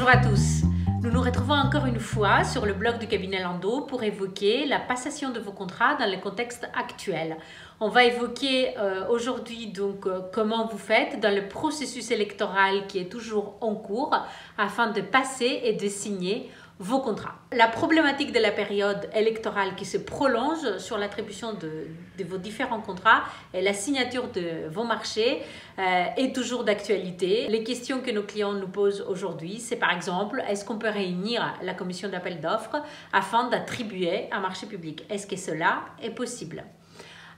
Bonjour à tous. Nous nous retrouvons encore une fois sur le blog du cabinet Landau pour évoquer la passation de vos contrats dans le contexte actuel. On va évoquer aujourd'hui comment vous faites dans le processus électoral qui est toujours en cours afin de passer et de signer vos contrats. La problématique de la période électorale qui se prolonge sur l'attribution de vos différents contrats et la signature de vos marchés est toujours d'actualité. Les questions que nos clients nous posent aujourd'hui, c'est par exemple, est-ce qu'on peut réunir la commission d'appel d'offres afin d'attribuer un marché public? Est-ce que cela est possible?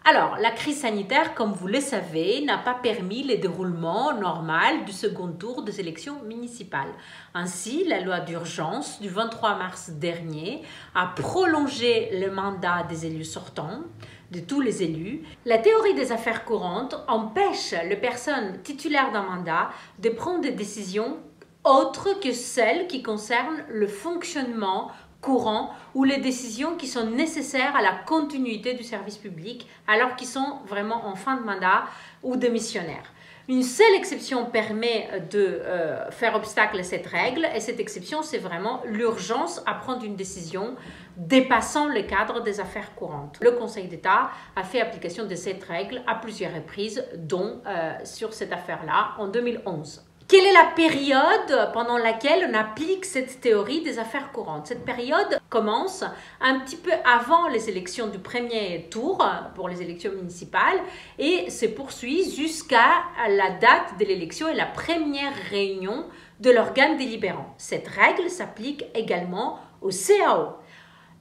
Alors, la crise sanitaire, comme vous le savez, n'a pas permis le déroulement normal du second tour des élections municipales. Ainsi, la loi d'urgence du 23 mars dernier a prolongé le mandat des élus sortants, de tous les élus. La théorie des affaires courantes empêche les personnes titulaires d'un mandat de prendre des décisions autres que celles qui concernent le fonctionnement courant ou les décisions qui sont nécessaires à la continuité du service public alors qu'ils sont vraiment en fin de mandat ou démissionnaires. Une seule exception permet de faire obstacle à cette règle et cette exception, c'est vraiment l'urgence à prendre une décision dépassant le cadre des affaires courantes. Le Conseil d'État a fait application de cette règle à plusieurs reprises, dont sur cette affaire-là en 2011. Quelle est la période pendant laquelle on applique cette théorie des affaires courantes? Cette période commence un petit peu avant les élections du premier tour pour les élections municipales et se poursuit jusqu'à la date de l'élection et la première réunion de l'organe délibérant. Cette règle s'applique également au CAO.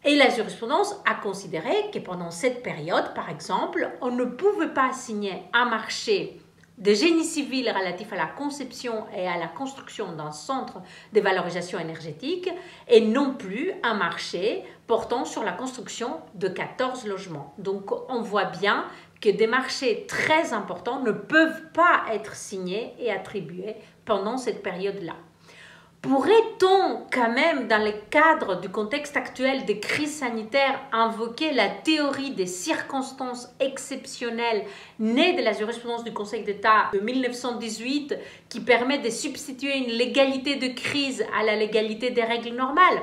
Et la jurisprudence a considéré que pendant cette période, par exemple, on ne pouvait pas signer un marché de génie civil relatif à la conception et à la construction d'un centre de valorisation énergétique et non plus un marché portant sur la construction de 14 logements. Donc on voit bien que des marchés très importants ne peuvent pas être signés et attribués pendant cette période-là. Pourrait-on quand même, dans le cadre du contexte actuel de crise sanitaire, invoquer la théorie des circonstances exceptionnelles née de la jurisprudence du Conseil d'État de 1918 qui permet de substituer une légalité de crise à la légalité des règles normales?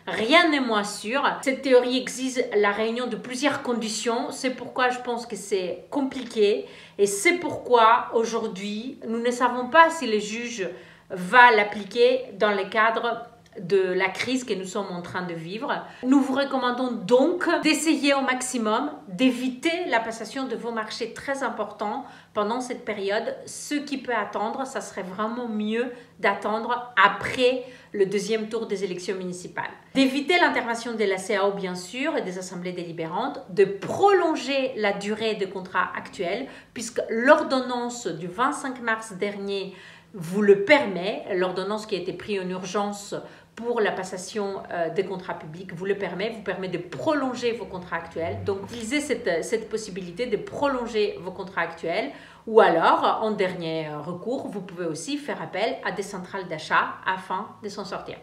Rien n'est moins sûr. Cette théorie exige la réunion de plusieurs conditions. C'est pourquoi je pense que c'est compliqué et c'est pourquoi aujourd'hui, nous ne savons pas si les juges va l'appliquer dans le cadre de la crise que nous sommes en train de vivre. Nous vous recommandons donc d'essayer au maximum d'éviter la passation de vos marchés très importants pendant cette période. Ce qui peut attendre, ça serait vraiment mieux d'attendre après le deuxième tour des élections municipales. D'éviter l'intervention de la CAO bien sûr et des assemblées délibérantes, de prolonger la durée des contrats actuels puisque l'ordonnance du 25 mars dernier vous le permet, l'ordonnance qui a été prise en urgence pour la passation des contrats publics vous permet de prolonger vos contrats actuels. Donc, utilisez cette possibilité de prolonger vos contrats actuels ou alors, en dernier recours, vous pouvez aussi faire appel à des centrales d'achat afin de s'en sortir.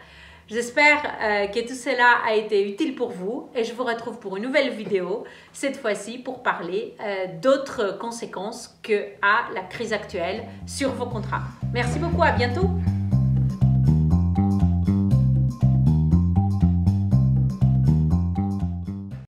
J'espère que tout cela a été utile pour vous et je vous retrouve pour une nouvelle vidéo, cette fois-ci pour parler d'autres conséquences que a la crise actuelle sur vos contrats. Merci beaucoup, à bientôt!